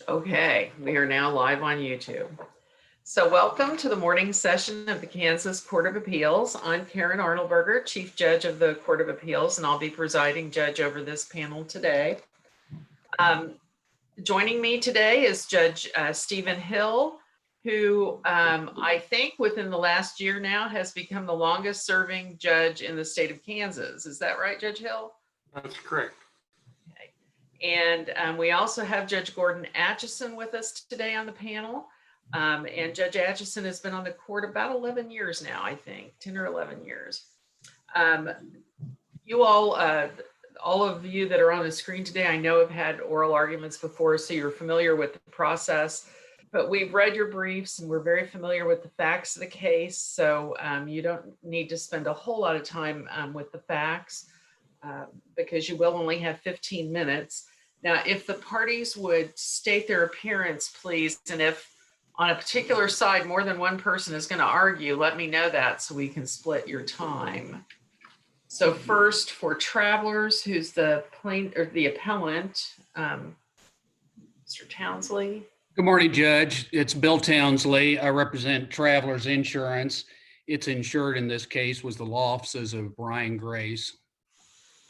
Okay, we are now live on YouTube. So welcome to the morning session of the Kansas Court of Appeals. I'm Karen Arnoldberger, Chief Judge of the Court of Appeals, and I'll be presiding judge over this panel today. Joining me today is Judge Stephen Hill, who I think within the last year now has become the longest serving judge in the state of Kansas. Is that right, Judge Hill? That's correct. And we also have Judge Gordon Atchison with us today on the panel. And Judge Atchison has been on the court about 11 years now, I think, 10 or 11 years. You all of you that are on the screen today, I know have had oral arguments before, so you're familiar with the process. But we've read your briefs and we're very familiar with the facts of the case. So you don't need to spend a whole lot of time with the facts. Because you will only have 15 minutes. Now, if the parties would state their appearance, please, and if on a particular side more than one person is going to argue, let me know that so we can split your time. So first, for Travelers, who's the appellant, Mr. Townsley. Good morning, Judge. It's Bill Townsley. I represent Travelers Insurance. It's insured in this case was the law offices of Brian Grace.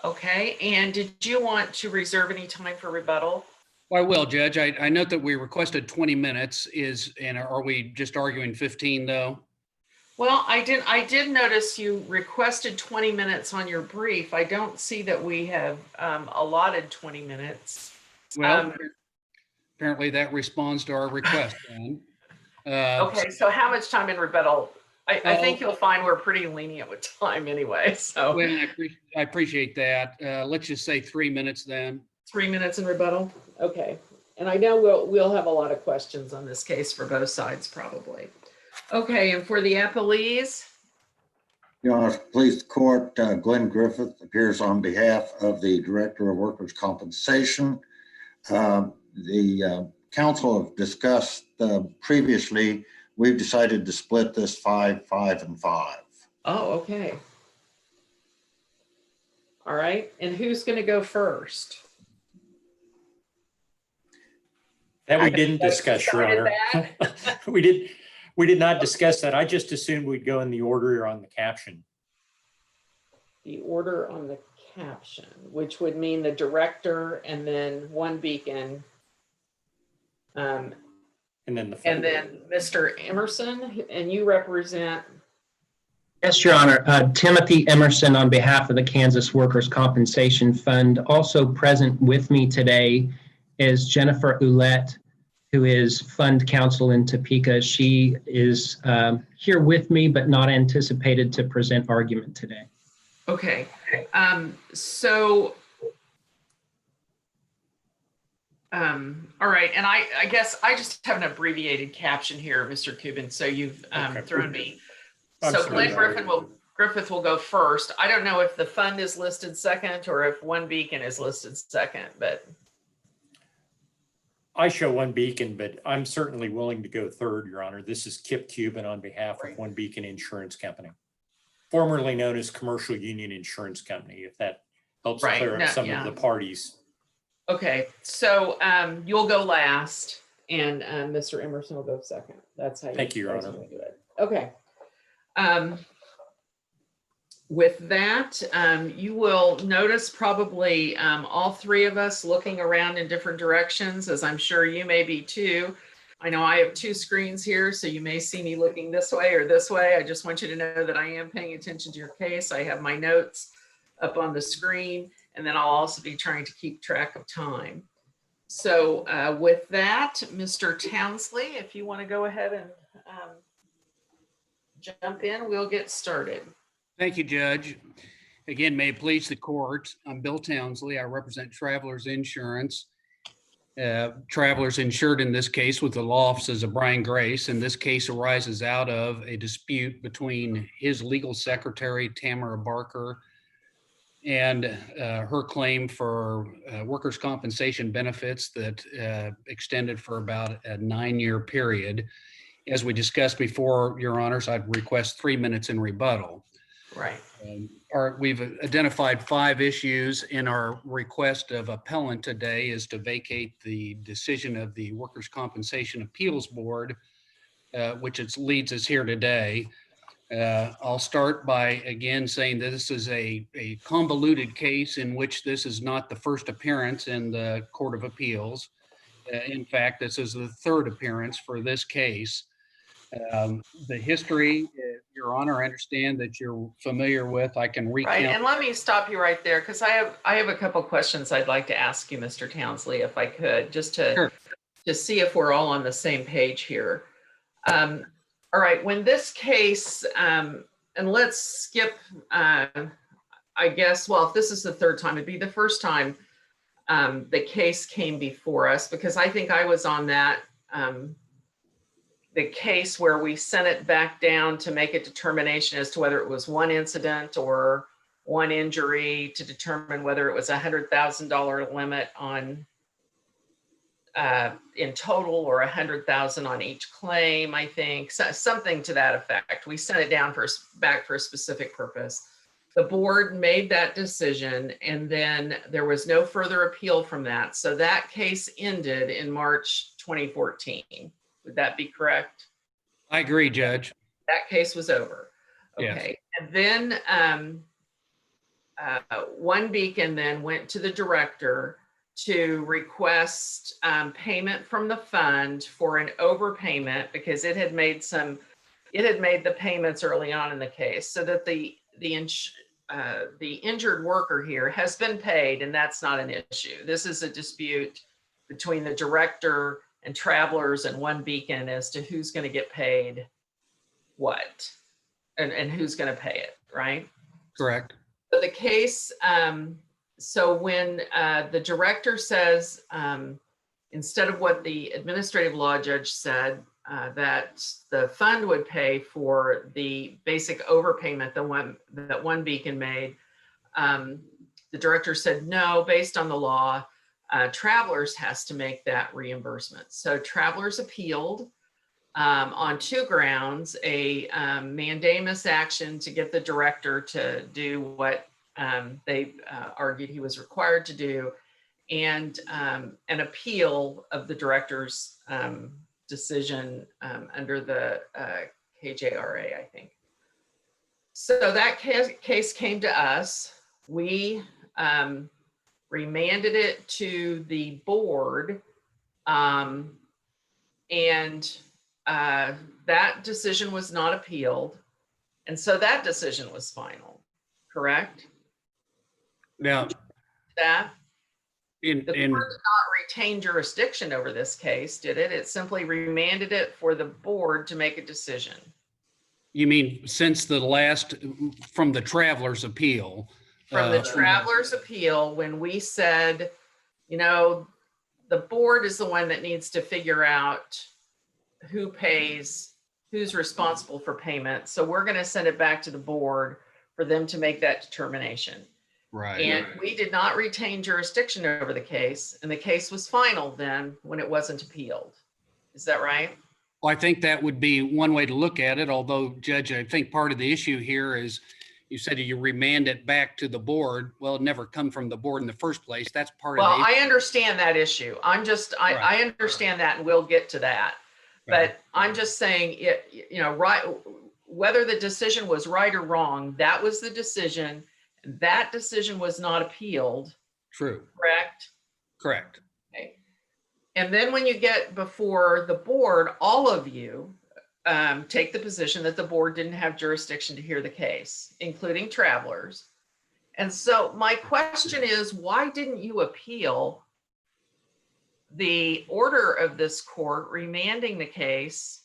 Okay, and did you want to reserve any time for rebuttal? Well, I will, Judge. I note that we requested 20 minutes. Are we just arguing 15 though? Well, I did notice you requested 20 minutes on your brief. I don't see that we have allotted 20 minutes. Well, apparently that responds to our request then. Okay, so how much time in rebuttal? I think you'll find we're pretty lenient with time anyway. So well, I appreciate that. Let's just say 3 minutes then. 3 minutes in rebuttal. Okay, and I know we'll have a lot of questions on this case for both sides probably. Okay, and for the appellees. Your Honor, please, the court, Glenn Griffith appears on behalf of the Director of Workers' Compensation. The council have discussed previously. We've decided to split this 5, 5, and 5. Oh, okay. All right. And who's going to go first? That we didn't discuss, Your Honor. We did not discuss that. I just assumed we'd go in the order on the caption. The order on the caption, which would mean the director and then Onebeacon. And then Mr. Emerson, and you represent? Yes, Your Honor. Timothy Emerson on behalf of the Kansas Workers' Compensation Fund. Also present with me today is Jennifer Ouellette, who is fund counsel in Topeka. She is here with me, but not anticipated to present argument today. Okay. All right, and I guess I just have an abbreviated caption here, Mr. Cuban, so you've thrown me. So Glenn Griffith will go first. I don't know if the fund is listed second or if Onebeacon is listed second, but. I show Onebeacon, but I'm certainly willing to go third, Your Honor. This is Kip Cuban on behalf of Onebeacon Insurance Company, formerly known as Commercial Union Insurance Company, if that helps clear up some of the parties. Okay, so you'll go last, and Mr. Emerson will go second. That's how you. Thank you, Your Honor. Do it. Okay. With that, you will notice probably all three of us looking around in different directions, as I'm sure you may be too. I know I have two screens here, so you may see me looking this way or this way. I just want you to know that I am paying attention to your case. I have my notes up on the screen, and then I'll also be trying to keep track of time. So with that, Mr. Townsley, if you want to go ahead and jump in, we'll get started. Thank you, Judge. Again, may it please the court. I'm Bill Townsley. I represent Travelers Insurance. Travelers insured in this case with the law offices of Brian Grace, and this case arises out of a dispute between his legal secretary, Tamara Barker, and her claim for workers' compensation benefits that extended for about a 9-year period. As we discussed before, Your Honors, I'd request 3 minutes in rebuttal. Right. we've identified 5 issues in our request of appellant today is to vacate the decision of the Workers' Compensation Appeals Board, which leads us here today. I'll start by again saying that this is a convoluted case in which this is not the first appearance in the Court of Appeals. In fact, this is the 3rd appearance for this case. The history, Your Honor, I understand that you're familiar with. I can recount. Right, and let me stop you right there because I have a couple questions I'd like to ask you, Mr. Townsley, if I could, just to see if we're all on the same page here. All right, when this case, and let's skip, I guess, well, if this is the 3rd time, it'd be the first time the case came before us, because I think I was on that, the case where we sent it back down to make a determination as to whether it was one incident or one injury, to determine whether it was $100,000 limit on in total, or 100,000 on each claim, I think, so, something to that effect. We sent it down back for a specific purpose. The board made that decision, and then there was no further appeal from that. So that case ended in March 2014. Would that be correct? I agree, Judge. That case was over. Okay. Yes. And then Onebeacon then went to the director to request payment from the fund for an overpayment, because it had made the payments early on in the case, so that the injured worker here has been paid, and that's not an issue. This is a dispute between the director and Travelers and Onebeacon as to who's going to get paid what, and who's going to pay it, right? Correct. But the case, so when the director says, instead of what the administrative law judge said, that the fund would pay for the basic overpayment that Onebeacon made, the director said, no, based on the law, Travelers has to make that reimbursement. So Travelers appealed on 2 grounds: a mandamus action to get the director to do what they argued he was required to do, and an appeal of the director's decision under the KJRA, I think. So that case came to us. We remanded it to the board, and that decision was not appealed. And so that decision was final, correct? Now, That the board did in not retain jurisdiction over this case, did it? It simply remanded it for the board to make a decision. You mean since the last, from the Travelers appeal? From the Travelers appeal, when we said, you know, the board is the one that needs to figure out who pays, who's responsible for payment. So we're going to send it back to the board for them to make that determination. Right. And we did not retain jurisdiction over the case, and the case was final then when it wasn't appealed. Is that right? Well, I think that would be one way to look at it. Although, Judge, I think part of the issue here is you said you remand it back to the board. Well, it never come from the board in the first place. That's part of Well, the I understand that issue. I understand that, and we'll get to that. Right. But I'm just saying, you know, right, whether the decision was right or wrong, that was the decision. That decision was not appealed. True. Correct? Correct. Okay. And then when you get before the board, all of you take the position that the board didn't have jurisdiction to hear the case, including Travelers. And so my question is, why didn't you appeal the order of this court remanding the case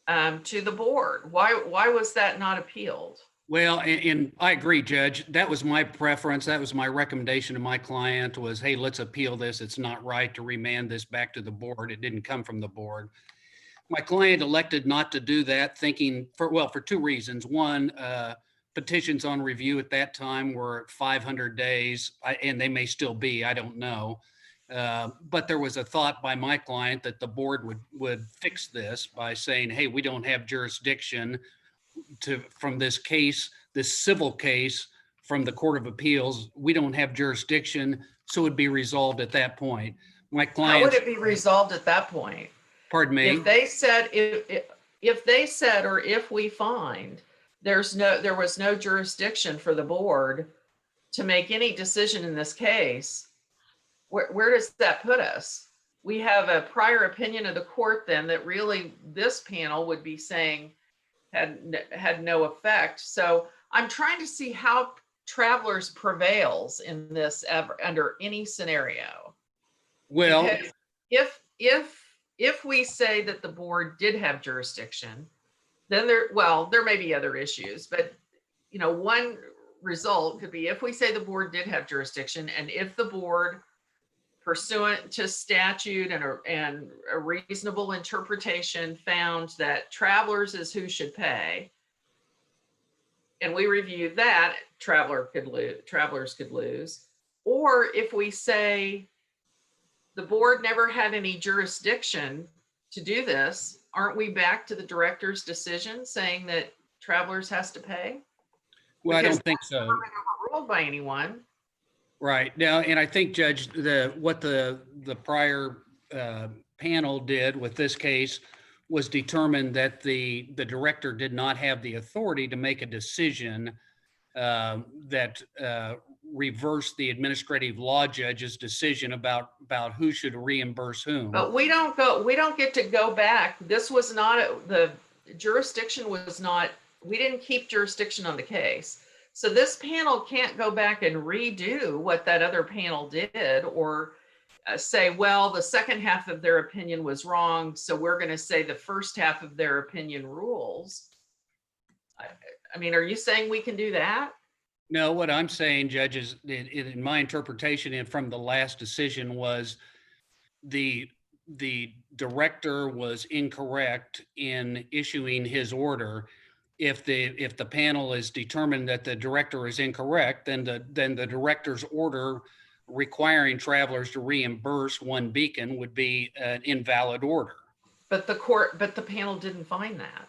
to the board? Why was that not appealed? Well, and I agree, Judge. That was my preference. That was my recommendation to my client was, hey, let's appeal this. It's not right to remand this back to the board. It didn't come from the board. My client elected not to do that, thinking for 2 reasons. One, petitions on review at that time were 500 days, and they may still be, I don't know. But there was a thought by my client that the board would fix this by saying, hey, we don't have jurisdiction from this case this civil case from the Court of Appeals. We don't have jurisdiction, so it would be resolved at that point. My How would clients, it be resolved at that point? pardon me, If they said, if they said, or if we find there was no jurisdiction for the board to make any decision in this case, where does that put us? We have a prior opinion of the court then that really this panel would be saying had no effect. So I'm trying to see how Travelers prevails in this ever under any scenario. well, Because if we say that the board did have jurisdiction, then there may be other issues, but one result could be if we say the board did have jurisdiction, and if the board, pursuant to statute and a reasonable interpretation, found that Travelers is who should pay, and we reviewed that, Travelers could lose. Or if we say the board never had any jurisdiction to do this, aren't we back to the director's decision saying that Travelers has to pay? well, I Because don't think so. Never been overruled by anyone. Right now, and I think, Judge, what the prior panel did with this case was determine that the director did not have the authority to make a decision that reversed the administrative law judge's decision about who should reimburse whom. But we don't get to go back. This was not, the jurisdiction was not, we didn't keep jurisdiction on the case. So this panel can't go back and redo what that other panel did, or say, well, the second half of their opinion was wrong, so we're going to say the first half of their opinion rules. I mean, are you saying we can do that? No, what I'm saying, Judge, is in my interpretation and from the last decision was the director was incorrect in issuing his order. If the panel is determined that the director is incorrect, then the director's order requiring Travelers to reimburse Onebeacon would be an invalid order. But the panel didn't find that.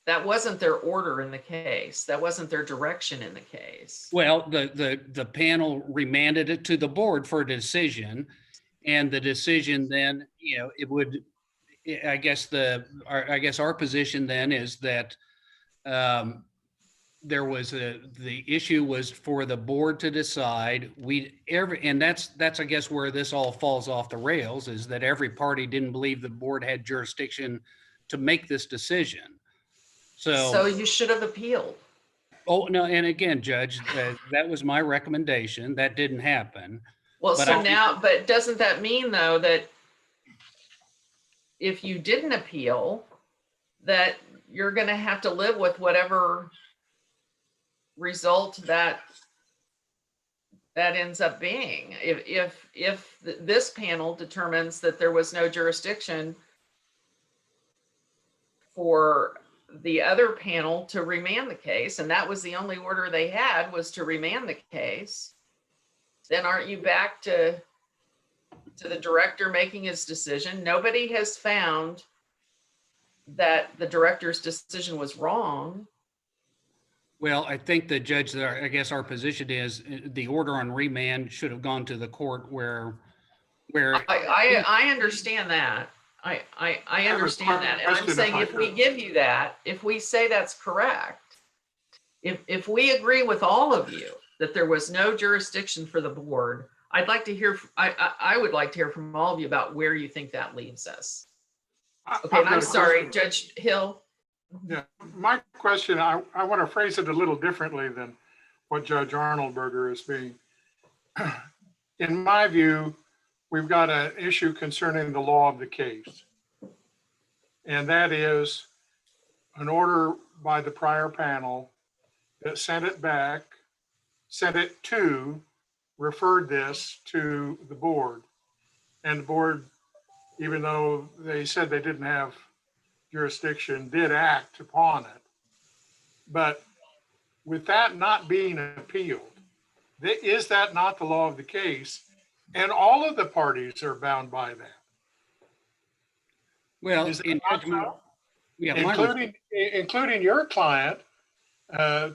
That wasn't their order in the case. That wasn't their direction in the case. Well, the panel remanded it to the board for a decision, and the decision then, it would, I guess our position then is that there was the issue was for the board to decide. And that's I guess where this all falls off the rails, is that every party didn't believe the board had jurisdiction to make this decision. So you should have appealed. Oh, no, and again, Judge, that was my recommendation. That didn't happen. Well, But but doesn't that mean though that if you didn't appeal, that you're going to have to live with whatever result that ends up being? If this panel determines that there was no jurisdiction for the other panel to remand the case, and that was the only order they had, was to remand the case, then aren't you back to the director making his decision? Nobody has found that the director's decision was wrong. Well, I think the judge, I guess our position is the order on remand should have gone to the court where I understand that. I understand that. And I'm saying if we give you that, if we say that's correct, if we agree with all of you that there was no jurisdiction for the board, I'd like to hear, I would like to hear from all of you about where you think that leaves us. Okay, and I'm sorry, Judge Hill. Yeah, my question, I want to phrase it a little differently than what Judge Arnoldberger is being. In my view, we've got an issue concerning the law of the case. And that is an order by the prior panel that sent it to, referred this to the board. And the board, even though they said they didn't have jurisdiction, did act upon it. But with that not being appealed, is that not the law of the case? And all of the parties are bound by that. well, Is in that not judgment, so? yeah, Including your client,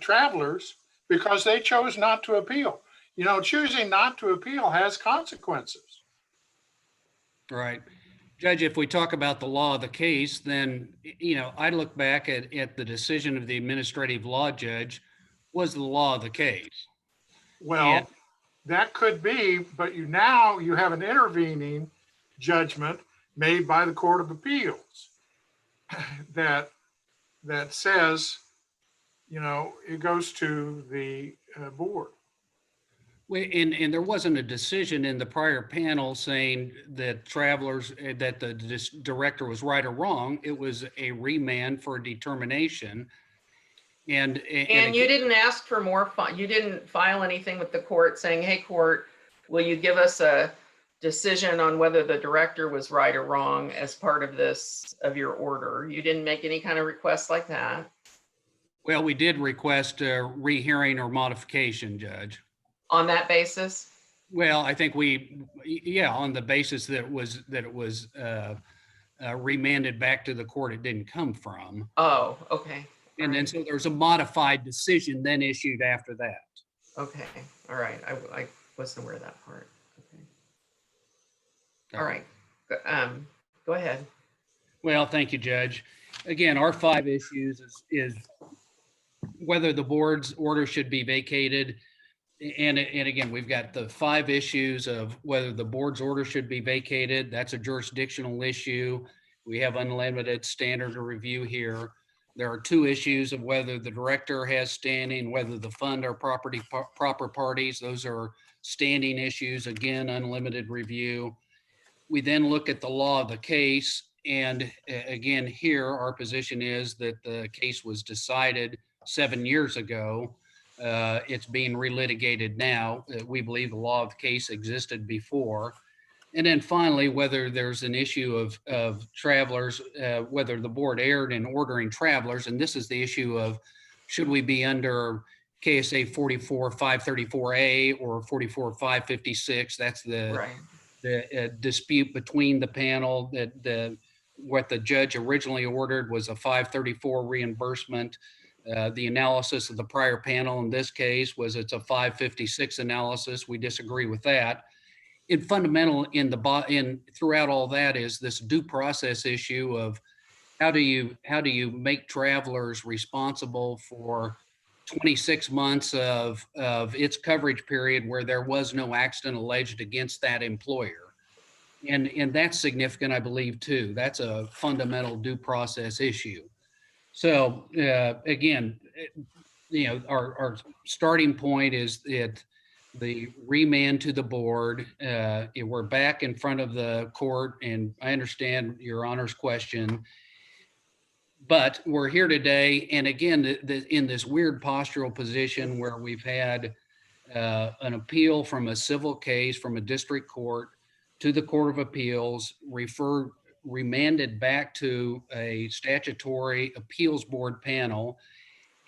travelers because they chose not to appeal. You know, choosing not to appeal has consequences. Right. Judge, if we talk about the law of the case, then, I look back at the decision of the administrative law judge was the law of the case. Well, And- that could be, but now you have an intervening judgment made by the Court of Appeals that says, it goes to the board. And there wasn't a decision in the prior panel saying that that the director was right or wrong. It was a remand for a determination. And you didn't ask for more, you didn't file anything with the court saying, hey, court, will you give us a decision on whether the director was right or wrong as part of your order? You didn't make any kind of request like that? Well, we did request a rehearing or modification, Judge. On that basis? Well, I think on the basis that it was remanded back to the court it didn't come from. Oh, okay. And then so there's a modified decision then issued after that. Okay, all right. I wasn't aware of that part. Okay. All right. Go ahead. Well, thank you, Judge. Again, our 5 issues is whether the board's order should be vacated. And again, we've got the 5 issues of whether the board's order should be vacated. That's a jurisdictional issue. We have unlimited standard of review here. There are 2 issues of whether the director has standing, whether the fund are proper parties. Those are standing issues. Again, unlimited review. We then look at the law of the case. And again, here, our position is that the case was decided 7 years ago. It's being relitigated now. We believe the law of the case existed before. And then finally, whether there's an issue of travelers, whether the board erred in ordering travelers. And this is the issue of, should we be under KSA 44-534A or 44-556? That's the dispute between the panel that what the judge originally ordered was a 534 reimbursement. The analysis of the prior panel in this case was it's a 556 analysis. We disagree with that. In fundamental throughout all that is this due process issue of how do you make travelers responsible for 26 months of its coverage period where there was no accident alleged against that employer. And that's significant, I believe, too. That's a fundamental due process issue. So again, our starting point is that the remand to the board, we're back in front of the court, and I understand Your Honor's question, but we're here today. And again, in this weird postural position where we've had an appeal from a civil case from a district court to the Court of Appeals, remanded back to a statutory appeals board panel,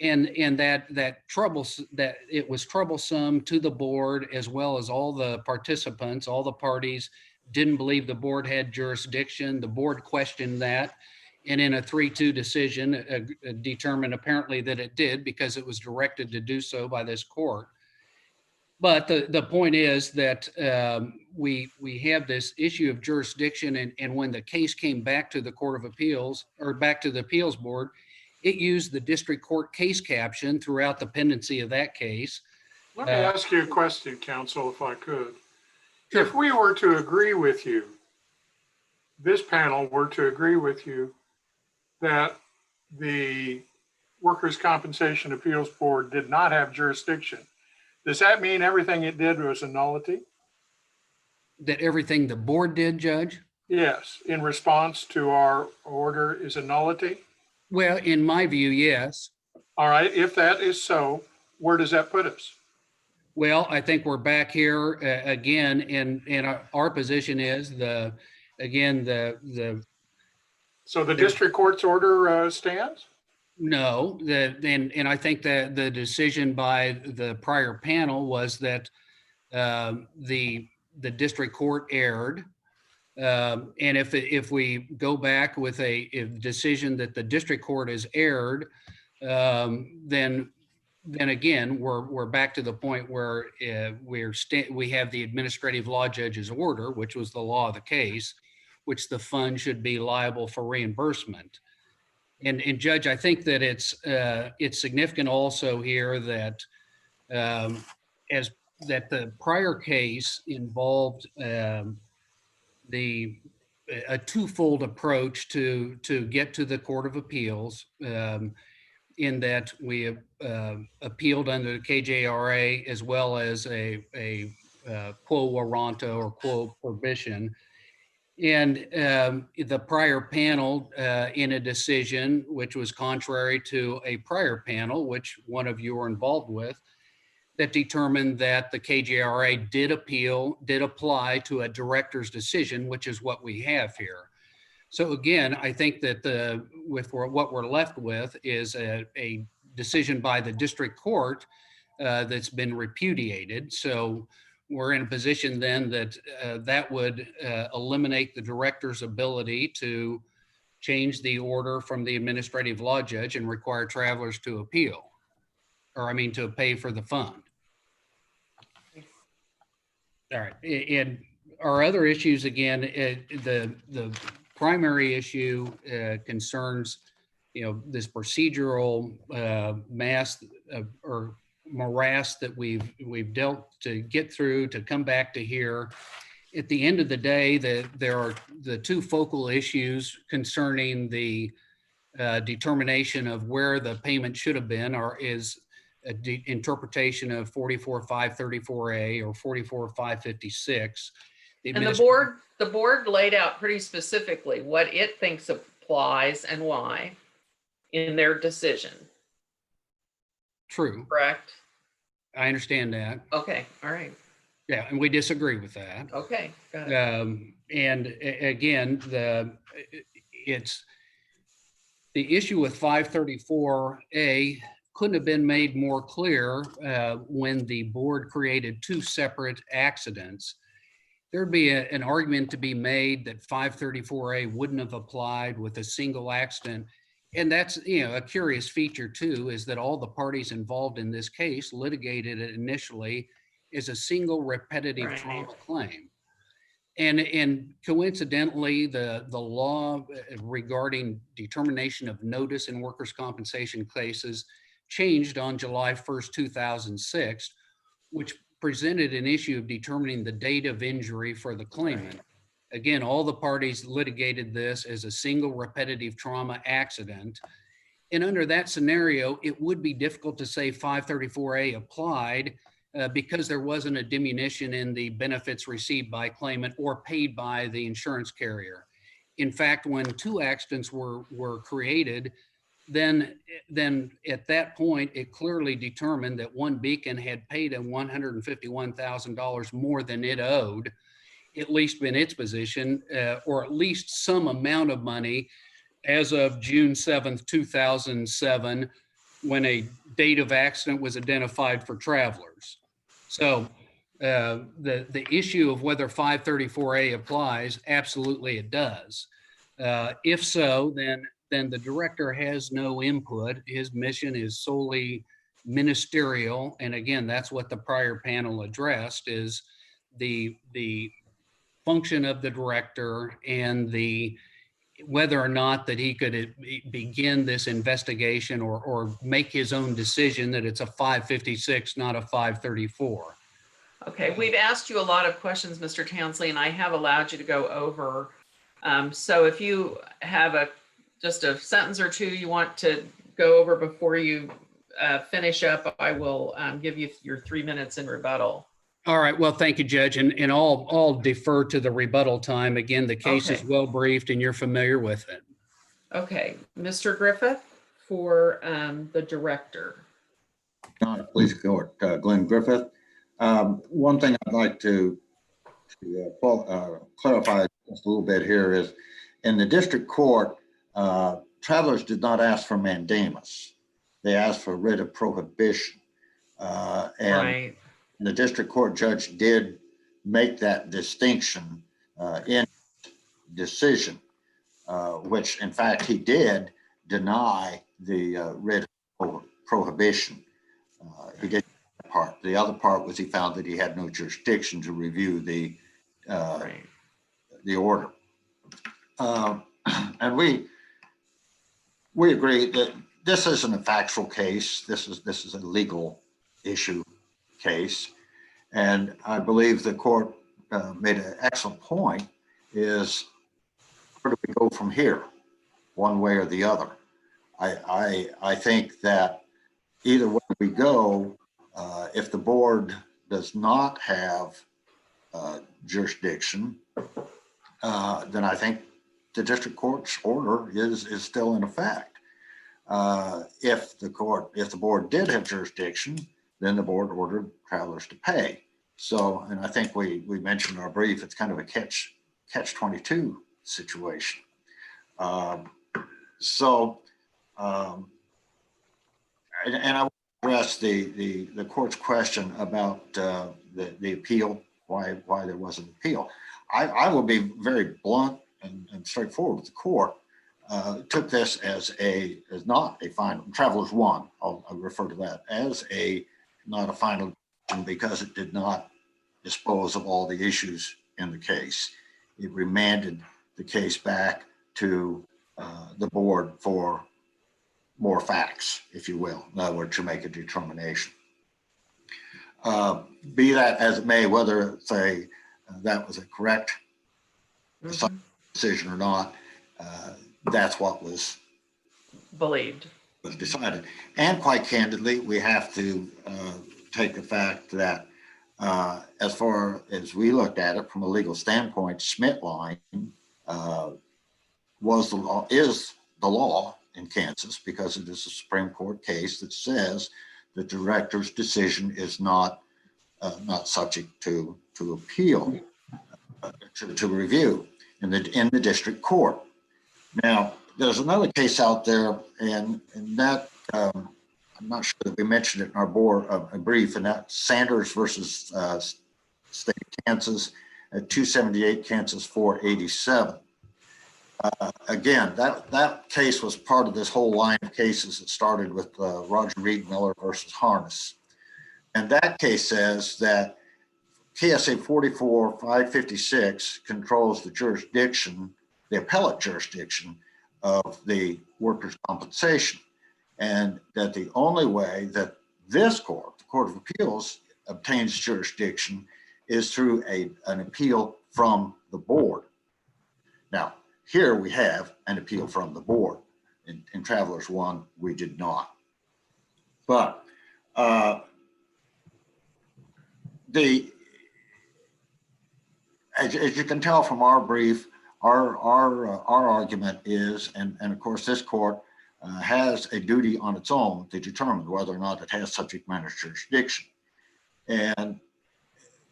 and that it was troublesome to the board as well as all the participants. All the parties didn't believe the board had jurisdiction. The board questioned that, and in a 3-2 decision determined apparently that it did because it was directed to do so by this court. But the point is that we have this issue of jurisdiction, and when the case came back to the Court of Appeals or back to the appeals board, it used the district court case caption throughout the pendency of that case. Let me ask you a question, counsel, if I could. Sure. If we were to agree with you, this panel were to agree with you that the Workers' Compensation Appeals Board did not have jurisdiction, does that mean everything it did was a nullity? That everything the board did, Judge? Yes, in response to our order is a nullity? Well, in my view, yes. All right, if that is so, where does that put us? Well, I think we're back here again, and our position is So the district court's order stands? No, and I think that the decision by the prior panel was that the district court erred. And if we go back with a decision that the district court has erred, then then again, we're back to the point where we have the administrative law judge's order, which was the law of the case, which the fund should be liable for reimbursement. And Judge, I think that it's significant also here that that the prior case involved a twofold approach to get to the Court of Appeals, in that we appealed under the KJRA as well as a quo warranto or quo prohibition. And the prior panel, in a decision which was contrary to a prior panel, which one of you were involved with, that determined that the KJRA did apply to a director's decision, which is what we have here. So again, I think that what we're left with is a decision by the district court that's been repudiated. So we're in a position then that that would eliminate the director's ability to change the order from the administrative law judge and require travelers to appeal, or to pay for the fund. All right, and our other issues, again, the primary issue concerns, this procedural morass that we've dealt to get through to come back to here. At the end of the day, there are the two focal issues concerning the determination of where the payment should have been, is interpretation of 44-534A or 44-556. And the board laid out pretty specifically what it thinks applies and why in their decision. True. Correct? I understand that. Okay, all right. Yeah, and we disagree with that. Okay, got it. And again, it's the issue with 534A couldn't have been made more clear when the board created two separate accidents. There'd be an argument to be made that 534A wouldn't have applied with a single accident. And that's, a curious feature too, is that all the parties involved in this case litigated it initially as a single repetitive trauma claim. And coincidentally, the law regarding determination of notice in workers' compensation cases changed on July 1st, 2006, which presented an issue of determining the date of injury for the claimant. Again, all the parties litigated this as a single repetitive trauma accident. And under that scenario, it would be difficult to say 534A applied because there wasn't a diminution in the benefits received by claimant or paid by the insurance carrier. In fact, when two accidents were created, then at that point, it clearly determined that Onebeacon had paid a $151,000 more than it owed, at least in its position, or at least some amount of money as of June 7th, 2007, when a date of accident was identified for travelers. So the issue of whether 534A applies, absolutely it does. If so, then the director has no input. His mission is solely ministerial. And again, that's what the prior panel addressed, is the function of the director and whether or not that he could begin this investigation or make his own decision that it's a 556, not a 534. Okay, we've asked you a lot of questions, Mr. Townsley, and I have allowed you to go over. So if you have just a sentence or two you want to go over before you finish up, I will give you your 3 minutes in rebuttal. All right. Well, thank you, Judge. And I'll defer to the rebuttal time. Again, the case is well briefed and you're familiar with it. Okay. Mr. Griffith for the director. Please go with Glenn Griffith. One thing I'd like to clarify just a little bit here is in the district court, travelers did not ask for mandamus. They asked for writ of prohibition. And the district court judge did make that distinction in decision, which in fact he did deny the writ of prohibition. He did that part. The other part was he found that he had no jurisdiction to review the Right. order. And we agree that this isn't a factual case. This is a legal issue case. And I believe the court made an excellent point is, where do we go from here, one way or the other? I think that either way we go, if the board does not have jurisdiction, then I think the district court's order is still in effect. If the board did have jurisdiction, then the board ordered travelers to pay. So, and I think we mentioned in our brief, it's kind of a catch-22 situation. And I will address the court's question about the appeal, why there was an appeal. I will be very blunt and straightforward with the court. Took this as not a final, Travelers One, I'll refer to that as not a final decision because it did not dispose of all the issues in the case. It remanded the case back to the board for more facts, if you will, in other words, to make a determination. Be that as it may, whether it's that was a correct decision or not, that's what was decided. And quite candidly, we have to take the fact that as far as we looked at it from a legal standpoint, Schmidt line is the law in Kansas because it is a Supreme Court case that says the director's decision is not subject to appeal, to review in the district court. Now, there's another case out there, and that I'm not sure that we mentioned it in our board a brief, and that's Sanders versus State of Kansas at 278 Kansas 487. Again, that case was part of this whole line of cases that started with Roger Reed Miller versus Harness. And that case says that KSA 44-556 controls the jurisdiction, the appellate jurisdiction of the workers' compensation. And that the only way that this court, the Court of Appeals, obtains jurisdiction is through an appeal from the board. Now, here we have an appeal from the board. In Travelers One, we did not. But as you can tell from our brief, our argument is, and of course this court has a duty on its own to determine whether or not it has subject matter jurisdiction. And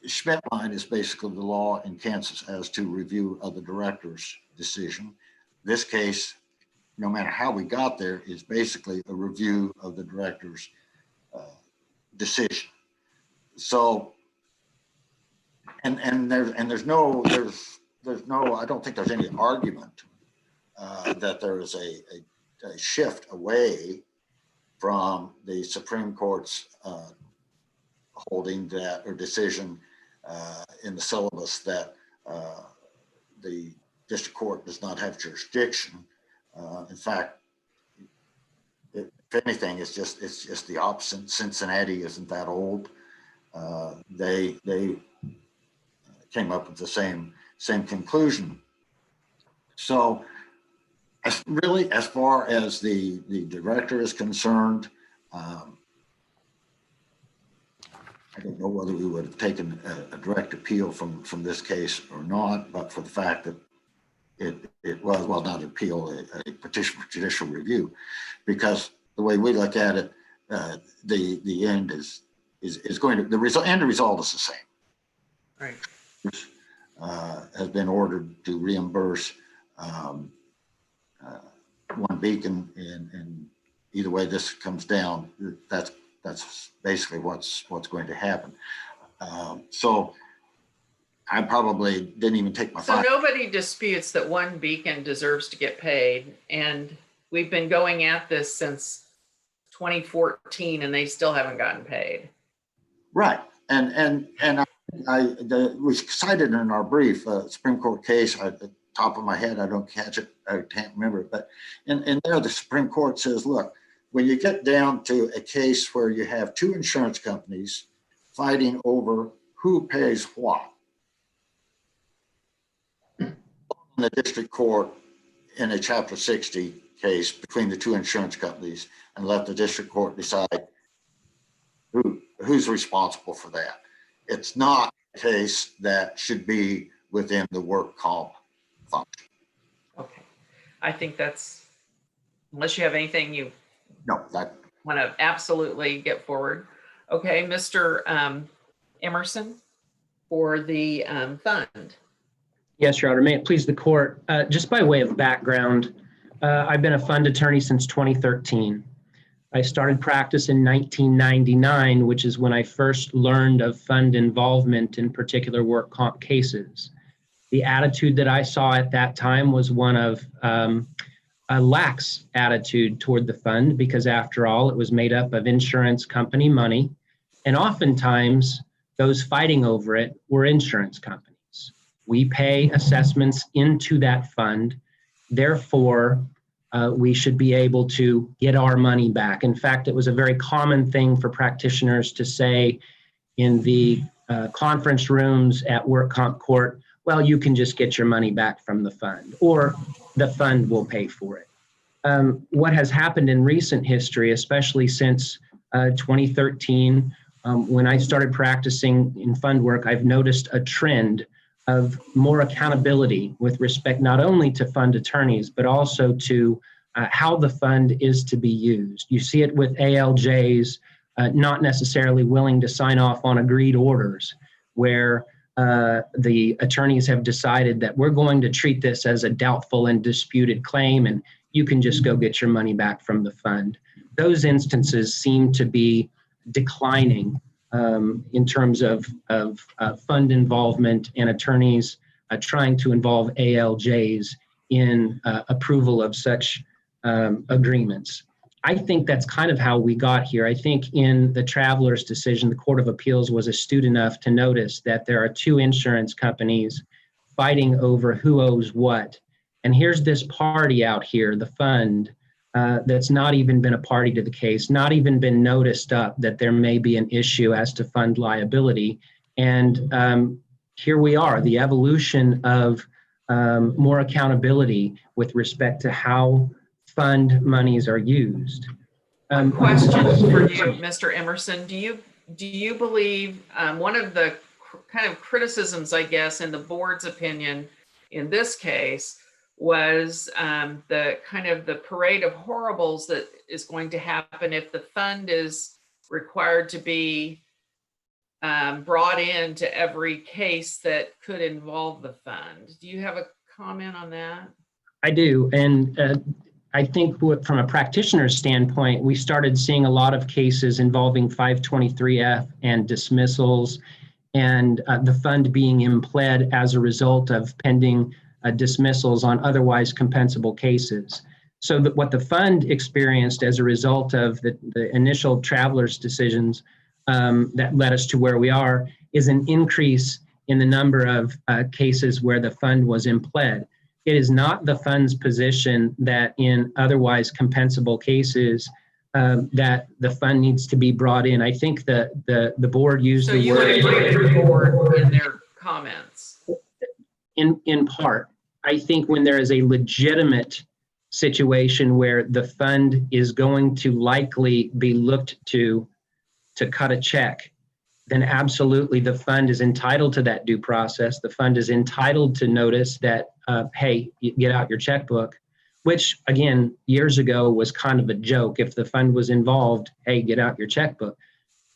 Schmidt line is basically the law in Kansas as to review of the director's decision. This case, no matter how we got there, is basically a review of the director's decision. So, there's no, I don't think there's any argument that there is a shift away from the Supreme Court's holding that or decision in the syllabus that the district court does not have jurisdiction. In fact, if anything, it's just the opposite. Cincinnati isn't that old. They came up with the same conclusion. So, as far as the director is concerned, I don't know whether we would have taken a direct appeal from this case or not, but for the fact that it was, well, not an appeal, a petition for judicial review, because the way we look at it, the end is going to, the end result is the same. Right. Has been ordered to reimburse Onebeacon, and either way this comes down, that's basically what's going to happen. So I probably didn't even take my So nobody disputes that Onebeacon deserves to get paid, and we've been going at this since 2014 and they still haven't gotten paid. Right. And we cited in our brief, Supreme Court case, at the top of my head, I don't catch it, I can't remember it, but in there, the Supreme Court says, look, when you get down to a case where you have two insurance companies fighting over who pays what, in the district court in a Chapter 60 case between the two insurance companies, and let the district court decide who's responsible for that. It's not a case that should be within the work comp function. Okay. I think that's, unless you have anything you No, that, want to absolutely get forward. Okay, Mr. Emerson for the fund. Yes, Your Honor. May it please the court, just by way of background, I've been a fund attorney since 2013. I started practice in 1999, which is when I first learned of fund involvement in particular work comp cases. The attitude that I saw at that time was one of a lax attitude toward the fund, because after all, it was made up of insurance company money, and oftentimes those fighting over it were insurance companies. We pay assessments into that fund, therefore we should be able to get our money back. In fact, it was a very common thing for practitioners to say in the conference rooms at work comp court, well, you can just get your money back from the fund, or the fund will pay for it. What has happened in recent history, especially since 2013, when I started practicing in fund work, I've noticed a trend of more accountability with respect not only to fund attorneys, but also to how the fund is to be used. You see it with ALJs not necessarily willing to sign off on agreed orders, where the attorneys have decided that we're going to treat this as a doubtful and disputed claim, and you can just go get your money back from the fund. Those instances seem to be declining in terms of fund involvement and attorneys trying to involve ALJs in approval of such agreements. I think that's kind of how we got here. I think in the Travelers decision, the Court of Appeals was astute enough to notice that there are two insurance companies fighting over who owes what. And here's this party out here, the fund, that's not even been a party to the case, not even been noticed up that there may be an issue as to fund liability. And here we are, the evolution of more accountability with respect to how fund monies are used. Question for you, Mr. Emerson. Do you believe one of the kind of criticisms, I guess, in the board's opinion in this case was the kind of the parade of horribles that is going to happen if the fund is required to be brought into every case that could involve the fund? Do you have a comment on that? I do, and I think from a practitioner's standpoint, we started seeing a lot of cases involving 523F and dismissals, and the fund being impled as a result of pending dismissals on otherwise compensable cases. So that what the fund experienced as a result of the initial Travelers decisions that led us to where we are is an increase in the number of cases where the fund was impled. It is not the fund's position that in otherwise compensable cases that the fund needs to be brought in. I think the board used so the you word— would agree with the board in their comments? In part. I think when there is a legitimate situation where the fund is going to likely be looked to cut a check, then absolutely the fund is entitled to that due process. The fund is entitled to notice that, hey, you get out your checkbook, which again, years ago was kind of a joke. If the fund was involved, hey, get out your checkbook.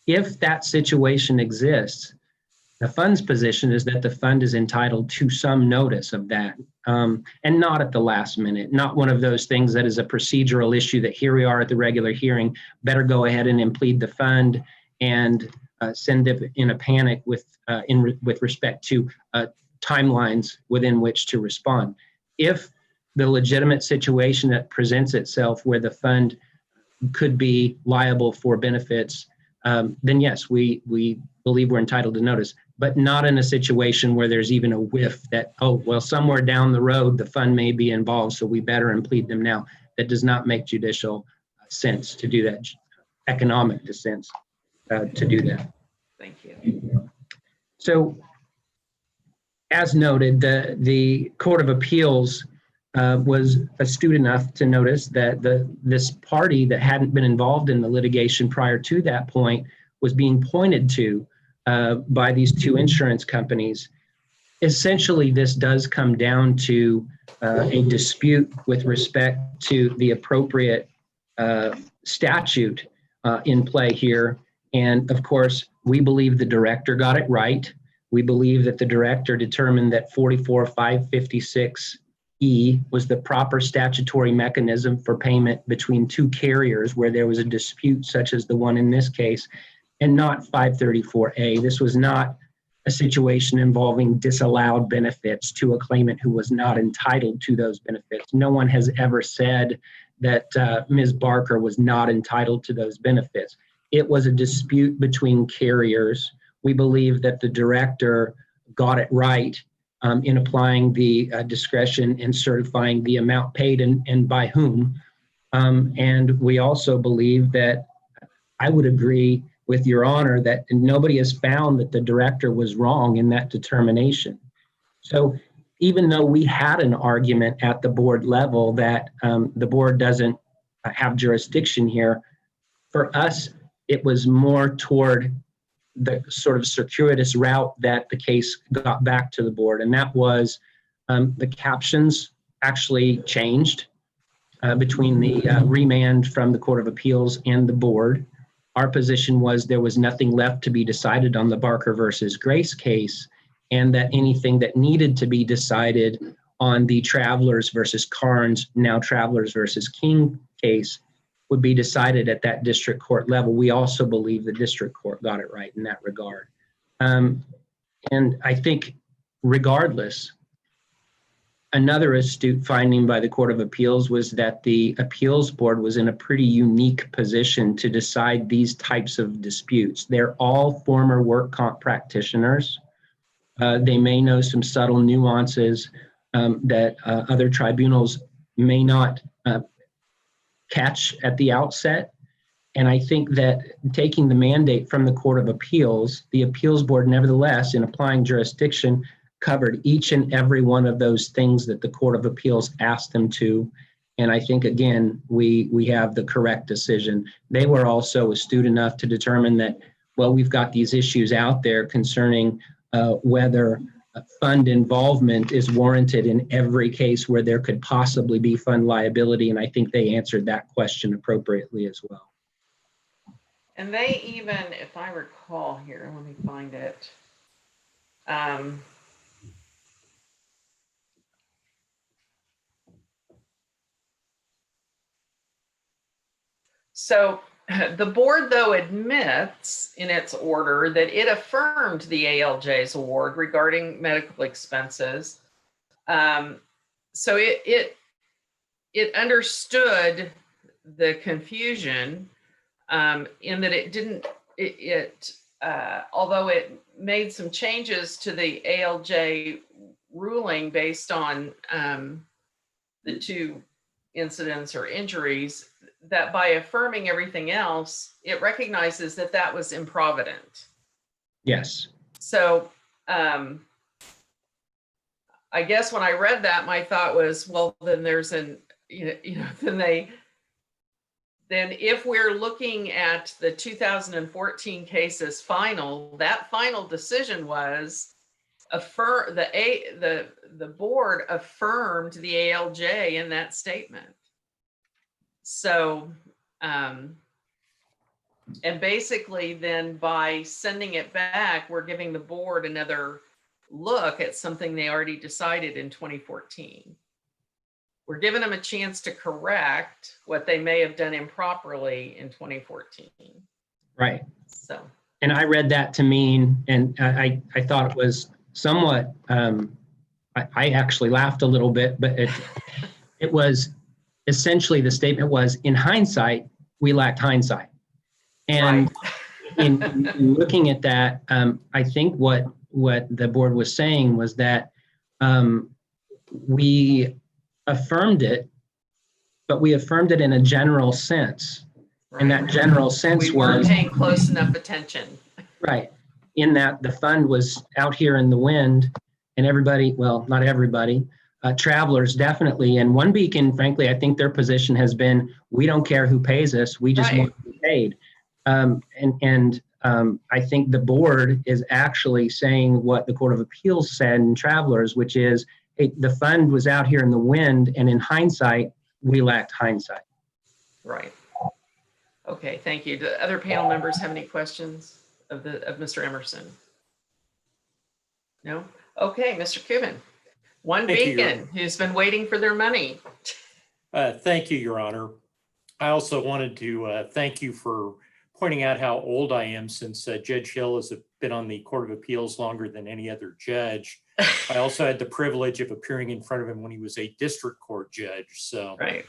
If that situation exists, the fund's position is that the fund is entitled to some notice of that, and not at the last minute, not one of those things that is a procedural issue that here we are at the regular hearing, better go ahead and implead the fund and send it in a panic with respect to timelines within which to respond. If the legitimate situation that presents itself where the fund could be liable for benefits, then yes, we believe we're entitled to notice, but not in a situation where there's even a whiff that, oh, well, somewhere down the road, the fund may be involved, so we better implead them now. That does not make judicial sense to do that, economic sense to do that. Thank you. So, as noted, the Court of Appeals was astute enough to notice that this party that hadn't been involved in the litigation prior to that point was being pointed to by these two insurance companies. Essentially, this does come down to a dispute with respect to the appropriate statute in play here. And of course, we believe the director got it right. We believe that the director determined that 44556E was the proper statutory mechanism for payment between two carriers where there was a dispute such as the one in this case, and not 534A. This was not a situation involving disallowed benefits to a claimant who was not entitled to those benefits. No one has ever said that Ms. Barker was not entitled to those benefits. It was a dispute between carriers. We believe that the director got it right in applying the discretion and certifying the amount paid and by whom. And we also believe that I would agree with Your Honor that nobody has found that the director was wrong in that determination. So even though we had an argument at the board level that the board doesn't have jurisdiction here, for us, it was more toward the sort of circuitous route that the case got back to the board. And that was the captions actually changed between the remand from the Court of Appeals and the board. Our position was there was nothing left to be decided on the Barker versus Grace case, and that anything that needed to be decided on the Travelers versus Karns, now Travelers versus King case, would be decided at that district court level. We also believe the district court got it right in that regard. And I think regardless, another astute finding by the Court of Appeals was that the appeals board was in a pretty unique position to decide these types of disputes. They're all former work comp practitioners. They may know some subtle nuances that other tribunals may not catch at the outset. And I think that taking the mandate from the Court of Appeals, the appeals board nevertheless, in applying jurisdiction, covered each and every one of those things that the Court of Appeals asked them to. And I think, again, we have the correct decision. They were also astute enough to determine that, well, we've got these issues out there concerning whether fund involvement is warranted in every case where there could possibly be fund liability. And I think they answered that question appropriately as well. And they even, if I recall here, let me find it. So the board, though, admits in its order that it affirmed the ALJ's award regarding medical expenses. So it understood the confusion in that it didn't, although it made some changes to the ALJ ruling based on the two incidents or injuries, that by affirming everything else, it recognizes that that was improvident. Yes. So I guess when I read that, my thought was, well, then there's then if we're looking at the 2014 case's final, that final decision was the board affirmed the ALJ in that statement. So, and basically then by sending it back, we're giving the board another look at something they already decided in 2014. We're giving them a chance to correct what they may have done improperly in 2014. Right. So. And I read that to mean, and I thought it was somewhat, I actually laughed a little bit, but it was essentially the statement was, in hindsight, we lacked hindsight. And in looking at that, I think what the board was saying was that we affirmed it, but we affirmed it in a general sense. And that general sense We weren't was paying close enough attention. right, in that the fund was out here in the wind, and everybody, well, not everybody, travelers definitely. And Onebeacon, frankly, I think their position has been, we don't care who pays us, we just want to be paid. I think the board is actually saying what the Court of Appeals said in Travelers, which is, hey, the fund was out here in the wind, and in hindsight, we lacked hindsight. Right. Okay, thank you. Do other panel members have any questions of Mr. Emerson? No? Okay, Mr. Cuban. Onebeacon, who's been waiting for their money. Thank you, Your Honor. I also wanted to thank you for pointing out how old I am, since Judge Hill has been on the Court of Appeals longer than any other judge. I also had the privilege of appearing in front of him when he was a district court judge. So right.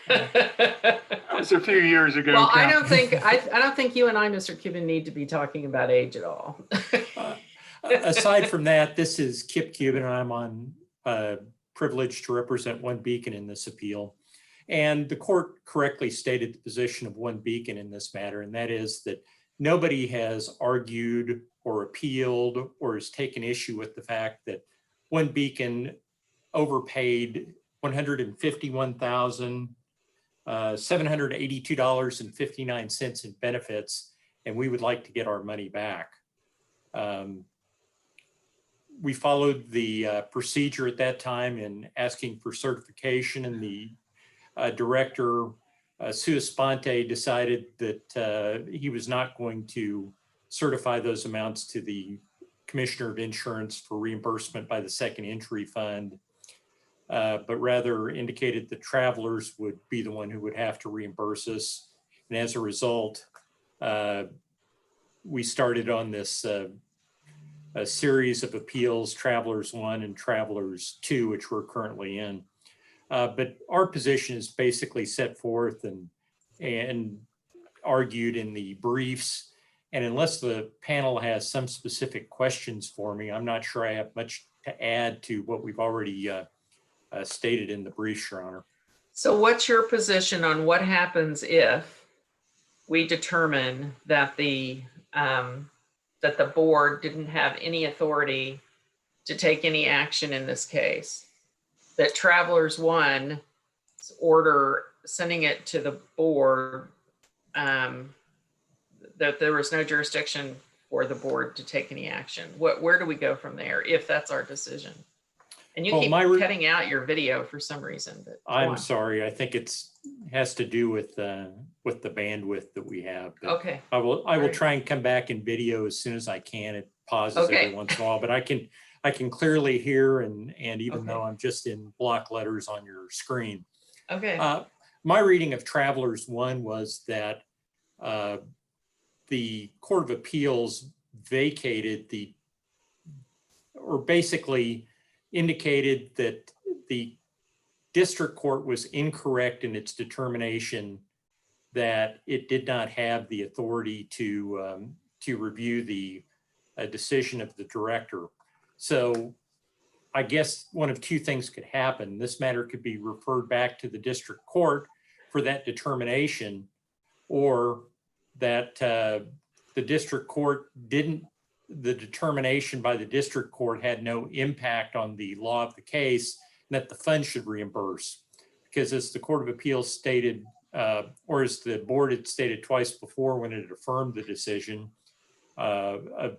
That was a few years ago. Well, I Count. don't think you and I, Mr. Cuban, need to be talking about age at all. Aside from that, this is Kip Cuban, and I'm on privileged to represent Onebeacon in this appeal. And the court correctly stated the position of Onebeacon in this matter, and that is that nobody has argued or appealed or has taken issue with the fact that Onebeacon overpaid $151,782.59 in benefits, and we would like to get our money back. We followed the procedure at that time in asking for certification, and the director, sua sponte, decided that he was not going to certify those amounts to the Commissioner of Insurance for reimbursement by the Second Injury Fund, but rather indicated that Travelers would be the one who would have to reimburse us. And as a result, we started on this a series of appeals, Travelers 1 and Travelers 2, which we're currently in. But our position is basically set forth and argued in the briefs. And unless the panel has some specific questions for me, I'm not sure I have much to add to what we've already stated in the briefs, Your Honor. So what's your position on what happens if we determine that the board didn't have any authority to take any action in this case? That Travelers 1's order sending it to the board, that there was no jurisdiction for the board to take any action. Where do we go from there if that's our decision? And you keep cutting out your video for some reason. But I'm sorry. I think it has to do with the bandwidth that we have. But okay. I will try and come back in video as soon as I can. It pauses every once in a while, but I can clearly hear, and even though I'm just in block letters on your screen. Okay. My reading of Travelers 1 was that the Court of Appeals vacated or basically indicated that the district court was incorrect in its determination that it did not have the authority to review the decision of the director. So I guess one of two things could happen. This matter could be referred back to the district court for that determination, or that the district court the determination by the district court had no impact on the law of the case, and that the fund should reimburse. Because as the Court of Appeals stated, or as the board had stated twice before when it affirmed the decision of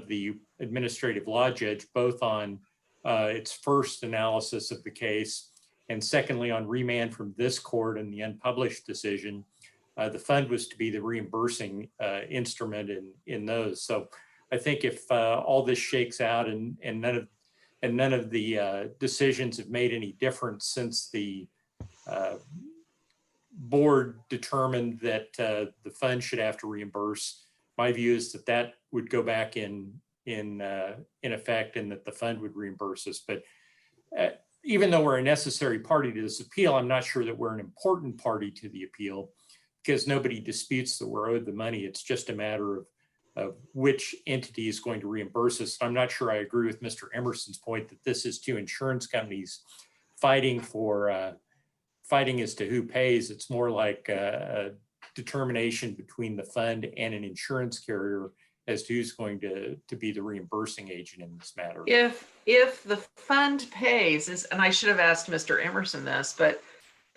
the administrative law judge, both on its first analysis of the case, and secondly on remand from this court in the unpublished decision, the fund was to be the reimbursing instrument in those. So I think if all this shakes out and none of the decisions have made any difference since the board determined that the fund should have to reimburse, my view is that would go back in effect, and that the fund would reimburse us. But even though we're a necessary party to this appeal, I'm not sure that we're an important party to the appeal, because nobody disputes that we're owed the money. It's just a matter of which entity is going to reimburse us. I'm not sure I agree with Mr. Emerson's point that this is two insurance companies fighting as to who pays. It's more like a determination between the fund and an insurance carrier as to who's going to be the reimbursing agent in this matter. If the fund pays, and I should have asked Mr. Emerson this, but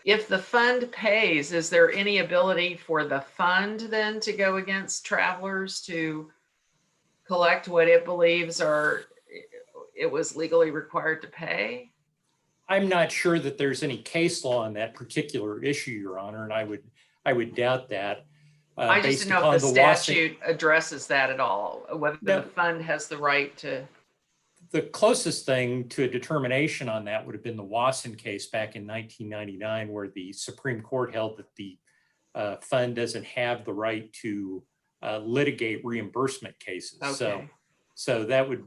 if the fund pays, is there any ability for the fund then to go against Travelers to collect what it believes it was legally required to pay? I'm not sure that there's any case law on that particular issue, Your Honor, and I would doubt that. I just based don't know upon if the Wasson- statute addresses that at all, whether No. the fund has the right to. The closest thing to a determination on that would have been the Wasson case back in 1999, where the Supreme Court held that the fund doesn't have the right to litigate reimbursement cases. Okay. So that would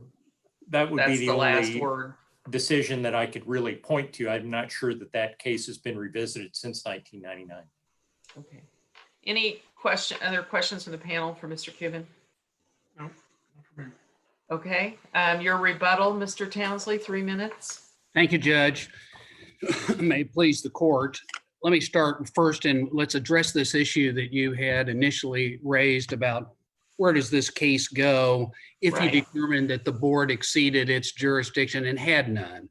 That's be the the last only word. decision that I could really point to. I'm not sure that case has been revisited since 1999. Okay. Any other questions from the panel for Mr. Cuban? No, not for me. Okay, your rebuttal, Mr. Townsley, 3 minutes. Thank you, Judge. May it please the court. Let me start first and let's address this issue that you had initially raised about where does this case go if you Right. determine that the board exceeded its jurisdiction and had none.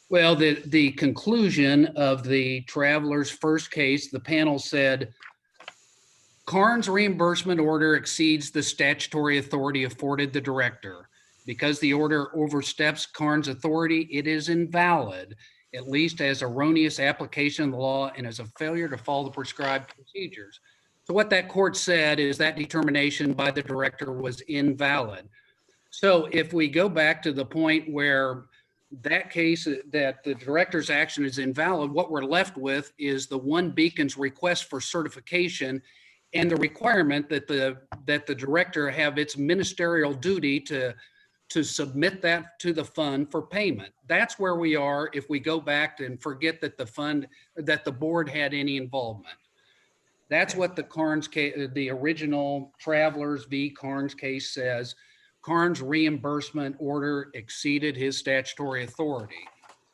Well, the conclusion of the Travelers' first case, the panel said, Karns' reimbursement order exceeds the statutory authority afforded the director. Because the order oversteps Karns' authority, it is invalid, at least as erroneous application of the law and as a failure to follow the prescribed procedures. So what that court said is that determination by the director was invalid. So if we go back to the point where that case, that the director's action is invalid, what we're left with is the Onebeacon's request for certification and the requirement that the director have its ministerial duty to submit that to the fund for payment. That's where we are if we go back and forget that the board had any involvement. That's what the Karns case, the original Travelers v. Karns case says. Karns' reimbursement order exceeded his statutory authority.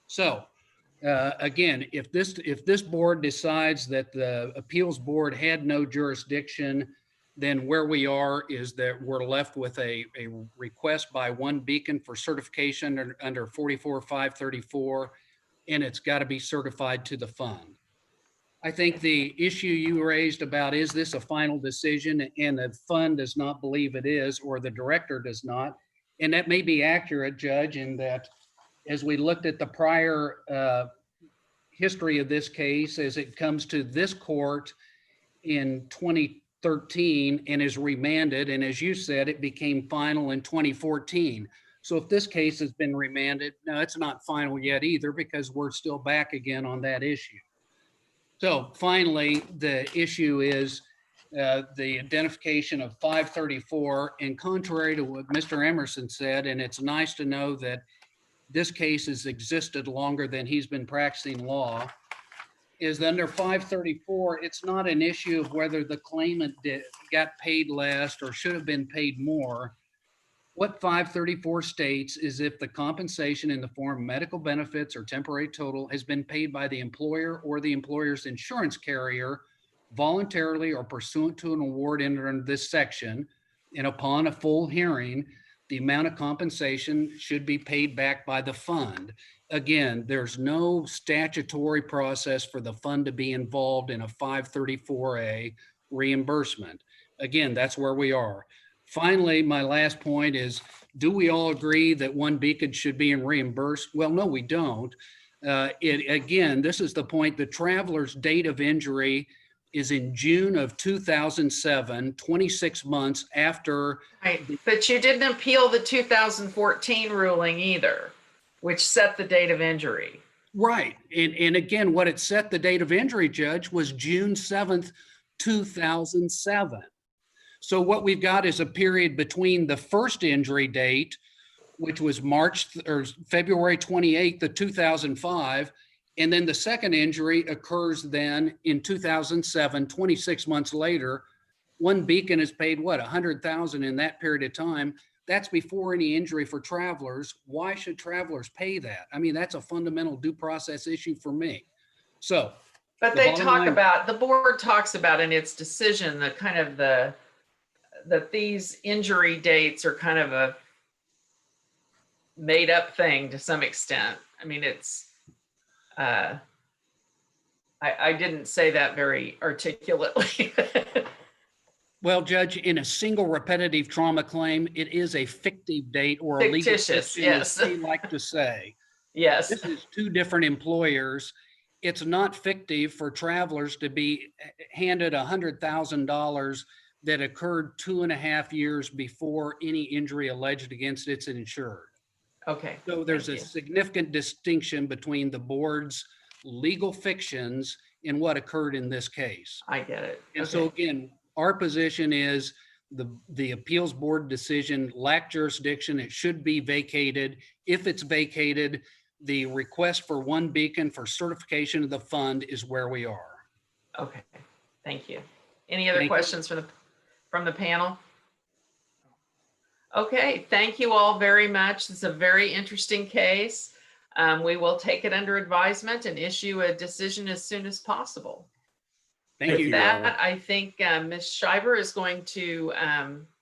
So again, if this board decides that the appeals board had no jurisdiction, then where we are is that we're left with a request by Onebeacon for certification under 44-534, and it's got to be certified to the fund. I think the issue you raised about, is this a final decision, and the fund does not believe it is, or the director does not, and that may be accurate, Judge, in that as we looked at the prior history of this case, as it comes to this court in 2013 and is remanded, and as you said, it became final in 2014. So if this case has been remanded, no, it's not final yet either, because we're still back again on that issue. So finally, the issue is the identification of 534, and contrary to what Mr. Emerson said, and it's nice to know that this case has existed longer than he's been practicing law, is under 534, it's not an issue of whether the claimant got paid less or should have been paid more. What 534 states is if the compensation in the form of medical benefits or temporary total has been paid by the employer or the employer's insurance carrier voluntarily or pursuant to an award entered under this section, and upon a full hearing, the amount of compensation should be paid back by the fund. Again, there's no statutory process for the fund to be involved in a 534A reimbursement. Again, that's where we are. Finally, my last point is, do we all agree that Onebeacon should be reimbursed? Well, no, we don't. Again, this is the point. The Traveler's date of injury is in June of 2007, 26 months after. Right, but you didn't appeal the 2014 ruling either, which set the date of injury. Right. And again, what it set the date of injury, Judge, was June 7th, 2007. So what we've got is a period between the first injury date, which was February 28th of 2005, And then the second injury occurs then in 2007, 26 months later. Onebeacon has paid what, 100,000 in that period of time. That's before any injury for Travelers. Why should Travelers pay that? I mean, that's a fundamental due process issue for me. So, But the they bottom talk line- about, the board talks about in its decision, the kind of that these injury dates are kind of a made up thing to some extent. I mean, it's, I didn't say that very articulately. well, Judge, in a single repetitive trauma claim, it is a fictive date or a legal Fictitious, fiction, as yes. they like to say. Yes, This is two different employers. It's not fictive for Travelers to be handed $100,000 that occurred 2.5 years before any injury alleged against its insured. okay. So there's a Thank you. significant distinction between the board's legal fictions and what occurred in this case. I get it. And so Okay. again, our position is the appeals board decision lacked jurisdiction. It should be vacated. If it's vacated, the request for Onebeacon for certification of the fund is where we are. Okay, thank you. Any other Thank you. questions from the panel? Okay, thank you all very much. It's a very interesting case. We will take it under advisement and issue a decision as soon as possible. Thank Thank you. you, Your Honor. That, I think Ms. Shiver is going to